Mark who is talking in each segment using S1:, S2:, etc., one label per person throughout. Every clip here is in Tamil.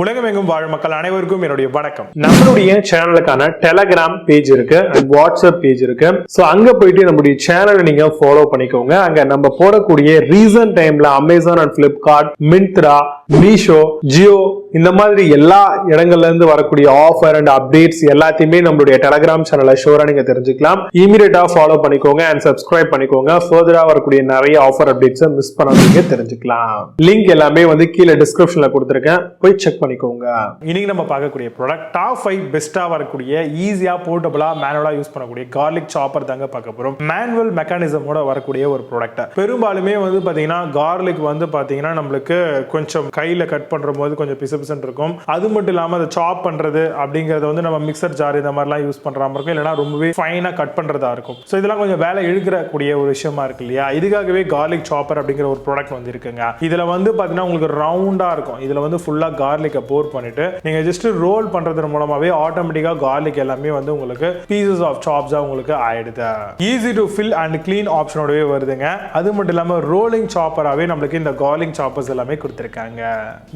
S1: உலகமெங்கும் வாழும் மக்கள் அனைவருக்கும் என்னுடைய வணக்கம். நம்மளுடைய சேனலுக்கான டெலகிராம் பேஜ் இருக்கு அண்ட் வாட்ஸ்அப் பேஜ் இருக்கு. சோ அங்க போயிட்டு நம்மளுடைய சேனலை நீங்க ஃபாலோ பண்ணிக்கோங்க. அங்க நம்ம போடக்கூடிய ரீசன்ட் டைம்ல Amazon and Flipkart, Myntra, Meesho, Jio இந்த மாதிரி எல்லா இடங்கள்ல இருந்து வரக்கூடிய ஆஃபர் அண்ட் அப்டேட்ஸ் எல்லாத்தையுமே நம்மளுடைய டெலகிராம் சேனல்ல ஷோரா நீங்க தெரிஞ்சுக்கலாம். இமீடியட்டா ஃபாலோ பண்ணிக்கோங்க அண்ட் சப்ஸ்கிரைப் பண்ணிக்கோங்க. ஃபர்தரா வரக்கூடிய நிறைய ஆஃபர் அப்டேட்ஸ் மிஸ் பண்ணாதீங்க, தெரிஞ்சுக்கலாம். லிங்க் எல்லாமே கீழே டிஸ்கிரிப்ஷன்ல கொடுத்திருக்கேன், போய் செக் பண்ணிக்கோங்க. இன்னைக்கு நம்ம பார்க்கக்கூடிய ப்ராடக்ட் டாப் 5 பெஸ்டா வரக்கூடிய ஈஸியா போர்ட்டபிளா மேனுவலா யூஸ் பண்ணக்கூடிய கார்லிக் சாப்பர் தாங்க பார்க்க போறோம். மேனுவல் மெக்கானிசமோட வரக்கூடிய ஒரு ப்ராடக்ட். பெரும்பாலுமே பாத்தீங்கன்னா கார்லிக் பாத்தீங்கன்னா நம்மளுக்கு கொஞ்சம் கையில கட் பண்ற போது கொஞ்சம் பிசுபிசுன்னு இருக்கும். அது மட்டும் இல்லாம அதை சாப் பண்றது அப்படிங்கறது நம்ம மிக்சர் ஜார் இந்த மாதிரிலாம் யூஸ் பண்ற மாதிரி இருக்கும், இல்லைன்னா ரொம்பவே ஃபைனா கட் பண்றதா இருக்கும். ஸோ இதெல்லாம் கொஞ்சம் வேலை இழுக்கக்கூடிய ஒரு விஷயமா இருக்கு இல்லையா? இதுக்காகவே கார்லிக் சாப்பர் அப்படிங்கிற ஒரு ப்ராடக்ட் இருக்குங்க. இதுல பாத்தீங்கன்னா உங்களுக்கு ரவுண்டா இருக்கும். இதுல ஃபுல்லா கார்லிக்கை போர் பண்ணிட்டு நீங்க ஜஸ்ட் ரோல் பண்றது மூலமாவே ஆட்டோமேட்டிக்கா கார்லிக் எல்லாமே உங்களுக்கு பீசஸ் ஆஃப் சாப்ஸா உங்களுக்கு ஆயிடுது. Easy to fill and clean ஆப்ஷனோடவே வருதுங்க. அது மட்டும் இல்லாம ரோலிங் சாப்பராகவே நம்மளுக்கு இந்த கார்லிக் சாப்பர்ஸ் எல்லாமே கொடுத்துருக்காங்க.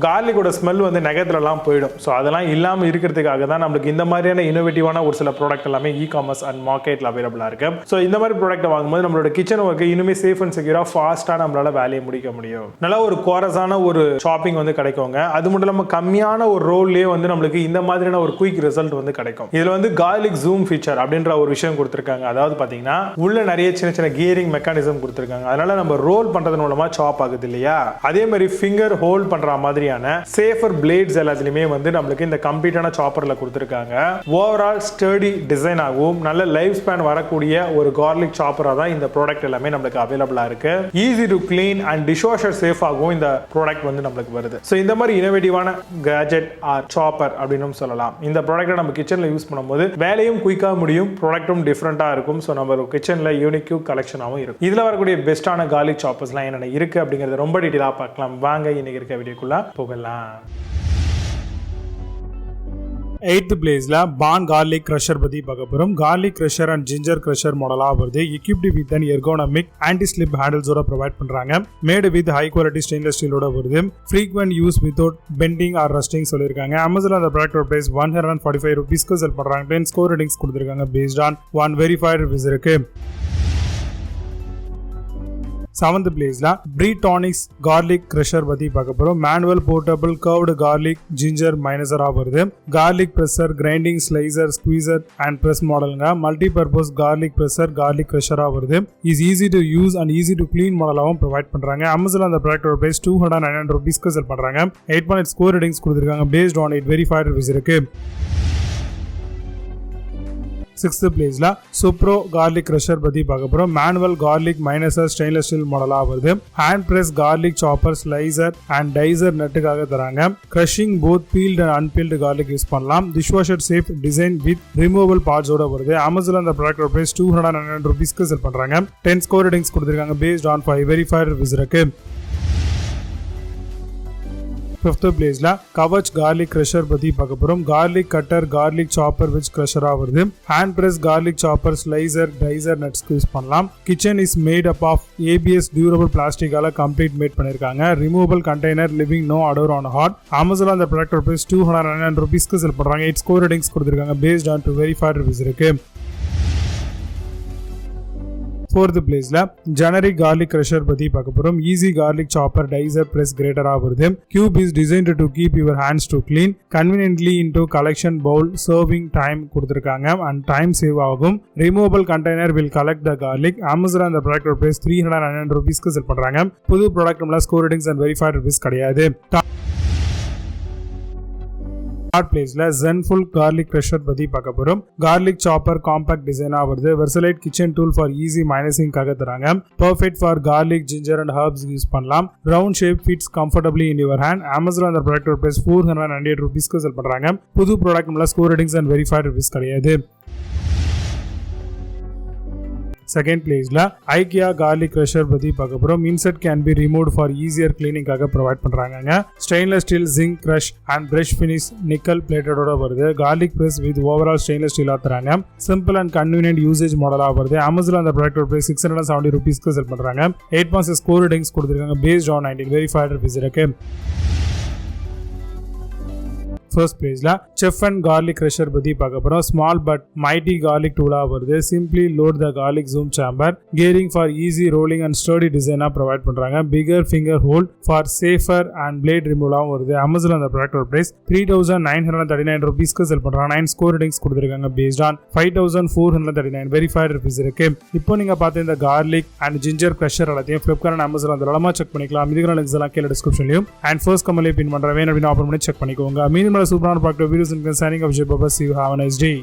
S1: கார்லிக்கோட ஸ்மெல் நகத்துல எல்லாம் போயிடும். ஸோ அதெல்லாம் இல்லாம இருக்கிறதுக்காக தான் நம்மளுக்கு இந்த மாதிரியான இனோவேட்டிவான ஒரு சில ப்ராடக்ட் எல்லாமே இ-காமர்ஸ் அண்ட் மார்க்கெட்ல அவைலபிளா இருக்கு. ஸோ இந்த மாதிரி ப்ராடக்ட் வாங்கும்போது நம்மளோட கிச்சன் ஒர்க்கு இன்னுமே சேஃப் அண்ட் செக்யூரா ஃபாஸ்டா நம்மளால வேலையை முடிக்க முடியும். நல்ல ஒரு கோரஸான ஒரு ஷாப்பிங் கிடைக்குங்க. அது மட்டும் இல்லாம கம்மியான ஒரு ரோல்லே நம்மளுக்கு இந்த மாதிரியான ஒரு குயிக் ரிசல்ட் கிடைக்கும். இதுல கார்லிக் ஜூம் ஃபீச்சர் அப்படின்ற ஒரு விஷயம் கொடுத்திருக்காங்க. அதாவது பாத்தீங்கன்னா உள்ள நிறைய சின்ன சின்ன கியரிங் மெக்கானிசம் கொடுத்திருக்காங்க. அதனால நம்ம ரோல் பண்றது மூலமா சாப் ஆகுது இல்லையா? அதே மாதிரி ஃபிங்கர் ஹோல்ட் பண்ற மாதிரியான சேஃபர் பிளேட்ஸ் எல்லாத்துலயுமே நம்மளுக்கு இந்த கம்ப்ளீட்டான சாப்பர்ல கொடுத்திருக்காங்க. ஓவரால் ஸ்டர்டி டிசைன் ஆகும். நல்ல லைஃப் ஸ்பேன் வரக்கூடிய ஒரு கார்லிக் சாப்பரா தான் இந்த ப்ராடக்ட் எல்லாமே நம்மளுக்கு அவைலபிளா இருக்கு. Easy to clean and dishwasher safe ஆகும் இந்த ப்ராடக்ட் நம்மளுக்கு வருது. சோ இந்த மாதிரி இனோவேட்டிவான கேஜெட் ஆர் சாப்பர் அப்படின்னு சொல்லலாம். இந்த ப்ராடக்ட்டை நம்ம கிச்சன்ல யூஸ் பண்ணும்போது வேலையும் குயிக்கா முடியும், ப்ராடக்ட்டும் டிஃபரெண்டா இருக்கும். சோ நம்ம கிச்சன்ல யூனிக் கலெக்ஷனாகவும் இருக்கும். இதுல வரக்கூடிய பெஸ்டான கார்லிக் சாப்பர்ஸ்லாம் என்னென்ன இருக்கு அப்படிங்கறத ரொம்ப டீடைலா பார்க்கலாம். வாங்க இன்னைக்கு இருக்க வீடியோக்குள்ள போகலாம். 8th பிளேஸ்ல பான் கார்லிக் கிரஷர் பத்தி பார்க்க போறோம். Garlic crusher and ginger crusher மாடலா வருது. equipped with an ergonomic anti slip handles ஓட ப்ரொவைட் பண்றாங்க. Made with high quality stainless ஸ்டீலோட வருது. frequent use without bending or rusting சொல்லிருக்காங்க. Amazon அந்த ப்ராடக்ட் பிரைஸ் 145 ரூபீஸ்க்கு செல் பண்றாங்க. 10 ஸ்கோர் ரேட்டிங்ஸ் கொடுத்திருக்காங்க based on 1 verified reviews இருக்கு. 7th பிளேஸ்ல Bretonix கார்லிக் கிரஷர் பத்தி பார்க்க போறோம். Manual portable curved garlic ginger மைனஸரா வருது. Garlic presser, grinding, slicer, squeezer and press மாடலுங்க. Multi purpose garlic presser, garlic கிரஷரா வருது. Is easy to use and easy to clean மாடலாவும் ப்ரொவைட் பண்றாங்க. Amazon அந்த ப்ராடக்ட்டோட பிரைஸ் 209 ரூபீஸ்க்கு செல் பண்றாங்க. 8.8 ஸ்கோர் ரேட்டிங்ஸ் கொடுத்திருக்காங்க based on 8 verified reviews இருக்கு. 6th பிளேஸ்ல சுப்ரோ கார்லிக் கிரஷர் பத்தி பார்க்க போறோம். Manual garlic mincer stainless steel மாடலா வருது. Hand press garlic chopper, slicer and dicer நட்டுக்காக தராங்க. Crushing both peeled and unpeeled garlic use பண்ணலாம். Dishwasher safe design with removable parts ஓட வருது. Amazon அந்த ப்ராடக்ட் பிரைஸ் 209 ரூபீஸ்க்கு செல் பண்றாங்க. 10 ஸ்கோர் ரேட்டிங்ஸ் கொடுத்திருக்காங்க based on 5 verified reviews இருக்கு. 5th பிளேஸ்ல கவச் கார்லிக் கிரஷர் பத்தி பார்க்க போறோம். Garlic cutter, garlic chopper which கிரஷரா வருது. Hand press garlic chopper, slicer, dicer nuts use பண்ணலாம். Kitchen is made up of ABS durable பிளாஸ்டிக்கால கம்ப்ளீட் மேட் பண்ணிருக்காங்க. Removable container, leaving no odour on hot. Amazon அந்த ப்ராடக்ட் பிரைஸ் 209 ரூபீஸ்க்கு செல் பண்றாங்க. 8 ஸ்கோர் ரேட்டிங்ஸ் கொடுத்திருக்காங்க based on 2 verified reviews இருக்கு. 4th பிளேஸ்ல ஜெனரிக் கார்லிக் கிரஷர் பத்தி பார்க்க போறோம். Easy garlic chopper, dicer, press கிரேட்டரா வருது. Cube is designed to keep your hands to clean. Conveniently into collection bowl, serving time கொடுத்திருக்காங்க அண்ட் டைம் சேவ் ஆகும். Removable container will collect the garlic. Amazon அந்த ப்ராடக்ட் பிரைஸ் 309 ரூபீஸ்க்கு செல் பண்றாங்க. புது product score ratings and verified reviews கிடையாது. 3rd பிளேஸ்ல Zenful கார்லிக் கிரஷர் பத்தி பார்க்க போறோம். கார்லிக் சாப்பர் காம்பாக்ட் டிசைனா வருது. Versatile kitchen tool for easy மைனஸிங்காக தராங்க. Perfect for garlic, ginger and herbs use பண்ணலாம். Round shape fits comfortably in your hand. Amazon அந்த ப்ராடக்ட் பிரைஸ் 498 ரூபீஸ்க்கு செல் பண்றாங்க. புது product score ratings and verified reviews கிடையாது. 2nd பிளேஸ்ல ஐக்கியா கார்லிக் கிரஷர் பத்தி பார்க்க போறோம். Insert can be removed for easier கிளீனிங்காக ப்ரொவைட் பண்றாங்க. Stainless steel, zinc, crush and brush finish nickel பிளேட்டடோட வருது. Garlic press with overall stainless ஸ்டீலா தராங்க. சிம்பிள் அண்ட் கன்வீனியன்ட் யூசேஜ் மாடலா வருது. Amazon அந்த ப்ராடக்ட் பிரைஸ் 670 ரூபீஸ்க்கு செல் பண்றாங்க. 8.6 ஸ்கோர் ரேட்டிங்ஸ் கொடுத்திருக்காங்க based on 19 verified reviews இருக்கு.
S2: ஃபர்ஸ்ட் பேஜ்ல செஃப் அண்ட் கார்லிக் க்ரஷர் பத்தி பார்க்க போறோம். ஸ்மால் பட் மைட்டி கார்லிக் டூலா வருது. Simply load the garlic zoom chamber. Gearing for easy rolling and sturdy டிசைனா ப்ரொவைட் பண்றாங்க. Figure finger hold for safer and blade ரிமூவலாம் வருது. அமேசான் அந்த ப்ராடக்டோட பிரைஸ் 3939 rupeesக்கு செல் பண்றாங்க. 9 ஸ்கோர் ரேட்டிங்ஸ் கொடுத்திருக்காங்க பேஸ்ட் ஆன் 5439 வெரிஃபைட் ரிவ்யூஸ் இருக்கு. இப்போ நீங்க பார்த்த இந்த கார்லிக் அண்ட் ஜிஞ்சர் க்ரஷர் எல்லாத்தையும் Flipkart and Amazon தாராளமா செக் பண்ணிக்கலாம். இதுக்கான லிங்க்ஸ் எல்லாம் கீழ டிஸ்கிரிப்ஷன்லயும் அண்ட் ஃபர்ஸ்ட் கமெண்ட்லயே பின் பண்றேன். வேணும் அப்படினா ஆஃபர் பண்ணி செக் பண்ணிக்கோங்க. மீண்டும் சூப்பரான product videos signing off Jai Baba. See you, have a nice day.